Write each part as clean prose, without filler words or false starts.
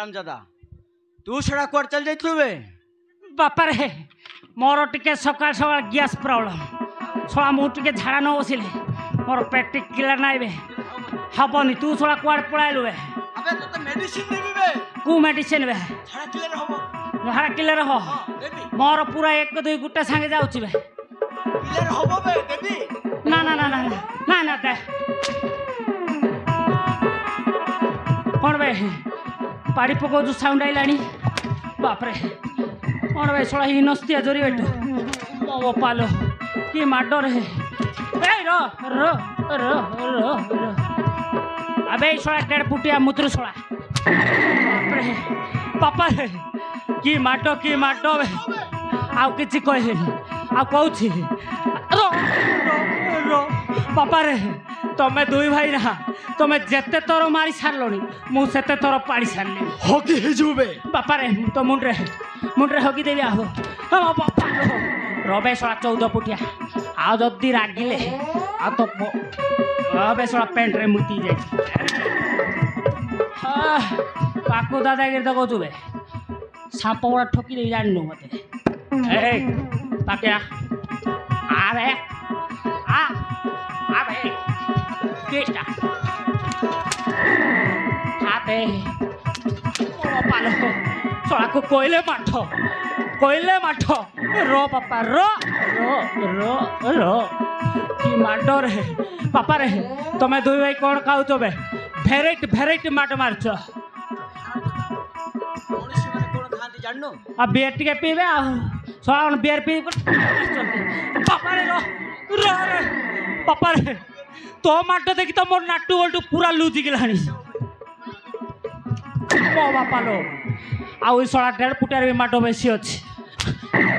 हरामजादा तू छड़ा कुआड़ चल जाइथलु बे बापा रे मोर टिके सकाळ सकाळ गैस प्रॉब्लम छोड़ा मु टिके झाड़ा न बसिले मोर पेट क्लियर नाइ बे हबनी तू छोड़ा कुआड़ पळाइलु बे अबे तो तो मेडिसिन देबी बे कु मेडिसिन बे छड़ा क्लियर हबो झाड़ा क्लियर हो देबी मोर पूरा 1 2 गुटा संगे जाउची बे क्लियर हबो बे देबी ना ना ना ना ना ना दे कौन बे पाड़ी पको जो साउंड आइलानी बाप रे कौन बे सोला ही नस्तिया जोरी बेटो मो पालो की माडो रे ए रो रो रो रो रो अबे सोला डेढ़ फुटिया मुद्र सोला बाप रे पापा रे की माडो बे आउ किछि कहले आ कहूछि रो रो रो पापा रे तमे दुई भाई ना तमे जेते तोर मारी सारलोनी मु सेते तोर पाड़ी सारली हकी हिजुबे बापा रे तो मुंडरे हकी देबी आहो हम बापा रबे सोला 14 फुटिया आ जदी रागिले आ तो रबे सोला पेंट रे मुती जाई काकू दादा गिर तो कहतुबे सांप बड़ा ठोकी दे जाननु मते ए पापिया अरे आ भाई केस्टा हाथे ओ पालो सोला को कोयले माठो रो पापा रो रो रो रो की माडो रे पापा रे तमे दुई भाई कोन खाउतो बे भेराइटी माट मारछो मनुष्य माने कोन खांती जाननु आ बियर टिके पीबे आ सोला बियर पी पापा रे रो रो रे पापा रे तो माट देखी तो मोर नाटू बोलटू पूरा लूजी गलानी मो बापा लो आउ सोला 1.5 फुटिया भी माटो बेसी अच्छी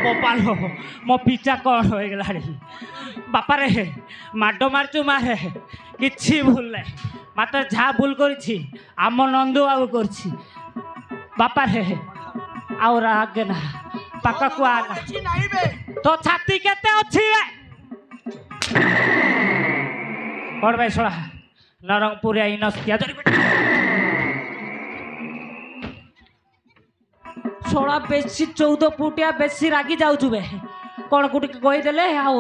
मो पालो मो पिचा कौन हो गलानी बापा रे माडो मारचु मारे किछि भूल नै मात्र झा भूल करिछि आम नंदू बाबू करछि बापा रे आउ राग ना पाका को आना କିଛି ନାହିଁ बे तो छाती केते अछि बे और भाई सोला नरंगपुरिया इनस्तिया सोला बेसी 14 फुटिया बेसी रागी जाऊचु बे कौन कुटी कही देले आउ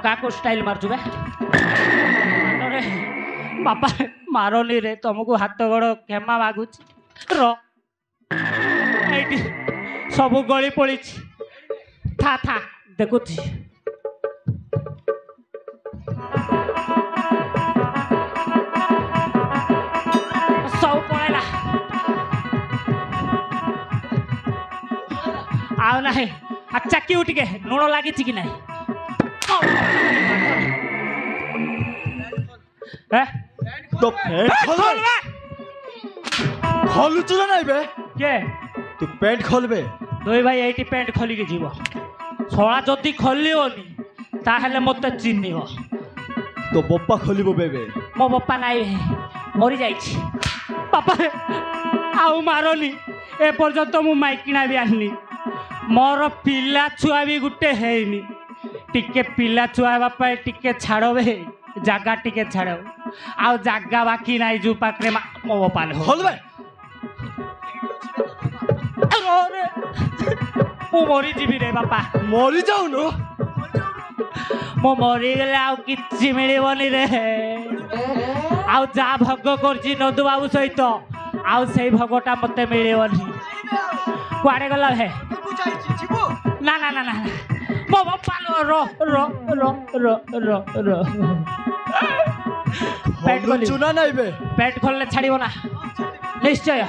काको स्टाइल मारचु बे अरे बापा मारोनी रे तुमको हाथ गोड़ क्षमा मागुच रो एटी सब गली पड़ी था देखुची सब पड़ेला आउ नहीं अच्छा क्यों टिके लुण लगी कि नहीं तो पेंट खोल खोलुचु ना बे के तू पेंट खोल बे दुई भाई एटी पेंट खोली के जीव सोला जदि खोलियोनी ताहेले मते चिन्हिब तो बप्पा खोलिबो बेबे मो बप्पा नाई मरी जाइछि पापा आउ मारोनी ए पर्यंत मु माइकिना भी आनी मोर पिला छुआ भी गुटे हेनी टिके पिला छुआ बापा टिके छाड़ो बे जागा टिके छाड़ो आउ जागा बाकी नाई जो पाखरे मो बप्पा खोल बे अरे मु मरी जीवी रे बापा मरी जाउनु मो मरी गले आउ किछि मिलिबनी रे आउ जा भोग करछि नंदू बाबू सहित आउ सेई भोगटा मते मिलिबनी कुआडे गला हे ना ना ना ना मो बापा रो रो रो रो रो रो पेट खोली चुना नहीं बे पेट खोलले छाड़िबो ना निश्चय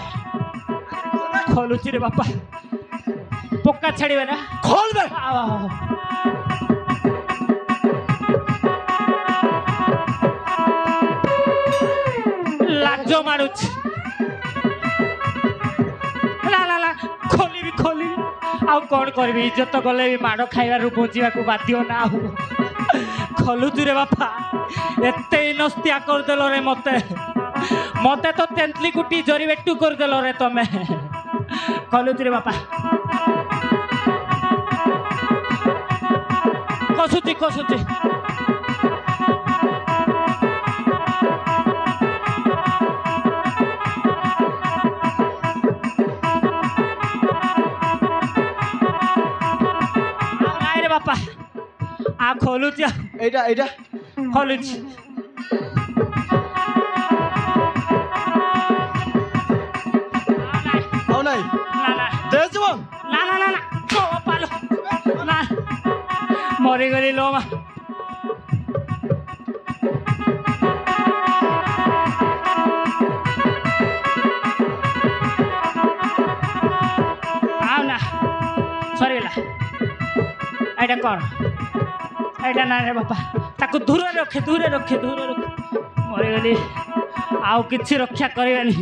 खोलुछि रे बापा पक्का छाड़िबे ना खोल बे लाजो मारुछ ला ला ला खोली आउ कौन करबी इज्जत गले भी माड़ खाइबार बंचिबा को बाध्य ना खोलुछु रे बापा एते नस्तिया कर देलो रे मते मते तो तेंतली कुटी जरी बेटू कर देलो रे तमे खोलुछु रे बापा कसुची ବାପା ଆ ଖୋଲୁଛି ଏଇଟା ଏଇଟା ଖୋଲୁଛି ଆଉ ନାଇଁ ନା ନା ଦେ ଜୀବନ ନା ନା ନା ନା ମୋ ବାପା ଲୋ ନା ମରିଗଲି ଲୋ ମା ଆଉ ନା ସରିଗଲା ଏଇଟା କଣ ଏଇଟା ନା ରେ ବାପା ତାକୁ ଦୂରରେ ରଖେ ଦୂରରେ ରଖେ ଦୂରରେ ରଖେ ମରିଗଲି ଆଉ କିଛି ରକ୍ଷା କରିବାନି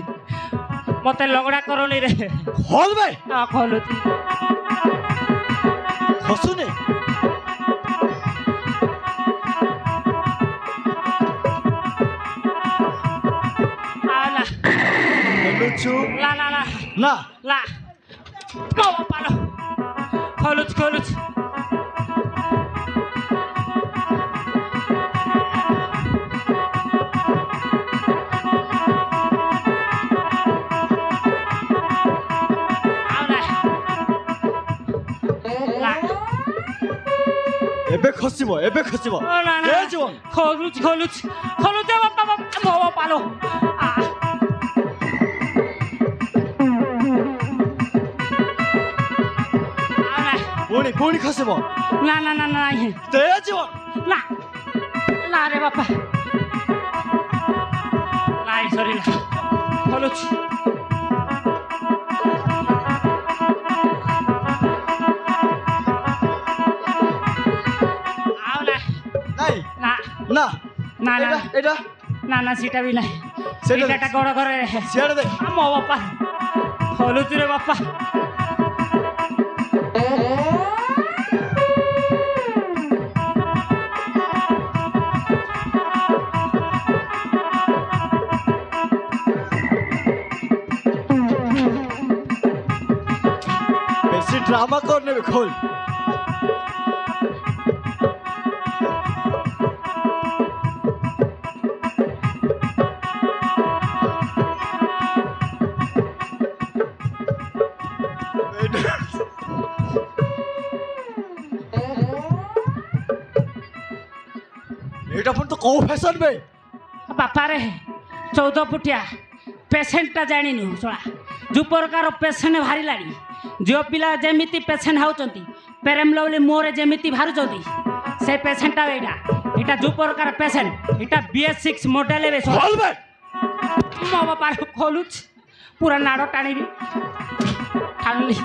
ମତେ ଲଗଡ଼ା କରନି ରେ ହଲ ବେ ଖୋଲୁଛି ଖସୁନି ଆଉ ନା ଖୋଲୁଛୁ ନା ନା ନା ନା ନା ମୋ ବାପା ଲୋ ଖୋଲୁଛି ଖୋଲୁଛି ଆଉ ନା ନା ଏବେ ଖସିବ ଏବେ ଖସିବ ନା ନା ଦେ ଜୀବନ ଖୋଲୁଛି ଖୋଲୁଛି ଖୋଲୁଛି ବାପା ବାପା ମୋ ବାପା ଲୋ ପୁଣି ପୁଣି ଖସିବ ନା ନା ନା ନାହିଁ ଦେ ଜୀବନ ନା ନା ରେ ବାପା ନାଇଁ ସରିଲା ଖୋଲୁଛି ଆଉ ନା ନାଇଁ ନା ନା ନା ନା ଏଇଟା ଏଇଟା ନା ନା ସେଟା ବି ନାହିଁ ସେଇଟା ସେଇଟା ଗୋଡ଼ ଘରେ ସିଆଡ଼େ ଦେ ମୋ ବାପା ଖୋଲୁଛି ରେ ବାପା বেশি ড্রামা কর নেবে খোল এটা পর্যন্ত কৌ ফ্যাশন বে ବାପାରେ 14 ଫୁଟିଆ ପେସେଣ୍ଟଟା ଜାଣିନି ଶୁଣା ଯେଉଁ ପ୍ରକାର ପେସେଣ୍ଟ ବାହାରିଲାଣି ଝିଅ ପିଲା ଯେମିତି ପେସେଣ୍ଟ ହେଉଛନ୍ତି ପ୍ରେମ ଲଭଲି ମୋରେ ଯେମିତି ବାହାରୁଛନ୍ତି ସେ ପେସେଣ୍ଟଟା ଏଇଟା ଏଇଟା ଯେଉଁ ପ୍ରକାର ପେସେଣ୍ଟ ଏଇଟା BS6 ମଡେଲ ଏବେ খোল বে ମୋ ବାପା ଖୋଲୁଛି ପୁରା ନାଡ଼ ଟାଣିବି ଟାଣିଲି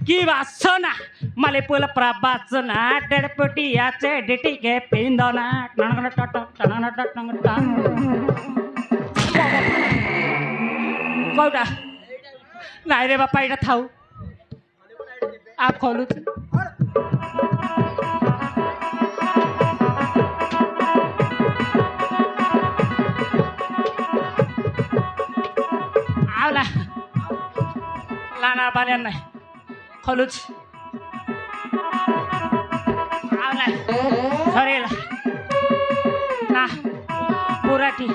কি বাসনা মালিপুল প্রবাসনা ডেড়পটি আছে ডিটিকে পিন্দনা কোটা নাই রে বাপা এটা থাও আ খোলুছি ଆଉ ନା ନା ନା ବାଲିଆ ନାହିଁ ଖୋଲୁଛି ଆଉ ନାହିଁ ସରିଗଲା ନା ପୁରାଟି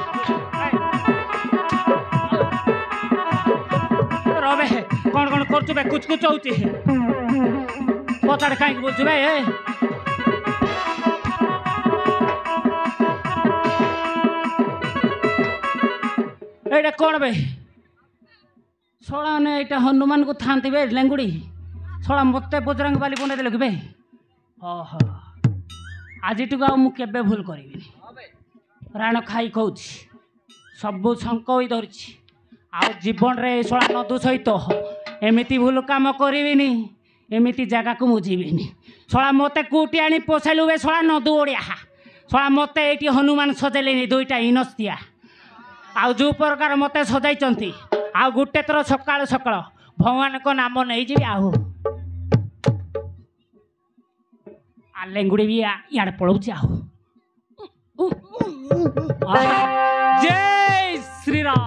ରବେ କ'ଣ କ'ଣ କରୁଛୁ ବେ କୁଚ କୁଚ ହଉଛି ପଚାରେ କାହିଁକି ବୁଝୁ ବେ ଏଇଟା କ'ଣ ବେ ଶଳା ମାନେ ଏଇଟା ହନୁମାନଙ୍କୁ ଥାନ୍ତି ବେ ଲେଙ୍ଗୁଡ଼ି ଶଳା ମୋତେ ବଜରଙ୍ଗ ବାଲି ବନେଇ ଦେଲେ କି ବେ ଓହୋ ଆଜିଠୁ ଆଉ ମୁଁ କେବେ ଭୁଲ କରିବିନି ରାଣ ଖାଇ କହୁଛି ସବୁ ଶଙ୍କ ହୋଇ ଧରିଛି ଆଉ ଜୀବନରେ ଶଳା ନଦୁ ସହିତ ଏମିତି ଭୁଲ କାମ କରିବିନି ଏମିତି ଜାଗାକୁ ମୁଁ ଯିବିନି ଶଳା ମୋତେ କୋଉଠି ଆଣି ପୋଷାଇଲୁ ବେ ଶଳା ନଦୁ ଓଡ଼ିଆ ଶଳା ମୋତେ ଏଇଠି ହନୁମାନ ସଜେଇଲେନି ଦୁଇଟା ଇନସ୍ତିଆ ଆଉ ଯେଉଁ ପ୍ରକାର ମୋତେ ସଜାଇଛନ୍ତି ଆଉ ଗୋଟେ ଥର ସକାଳୁ ସକାଳ ଭଗବାନଙ୍କ ନାମ ନେଇଯିବି ଆଉ ଲେଙ୍ଗୁଡ଼ି ବି ଇଆଡ଼େ ପଳଉଛି ଆଉ ଜୟ ଶ୍ରୀରାମ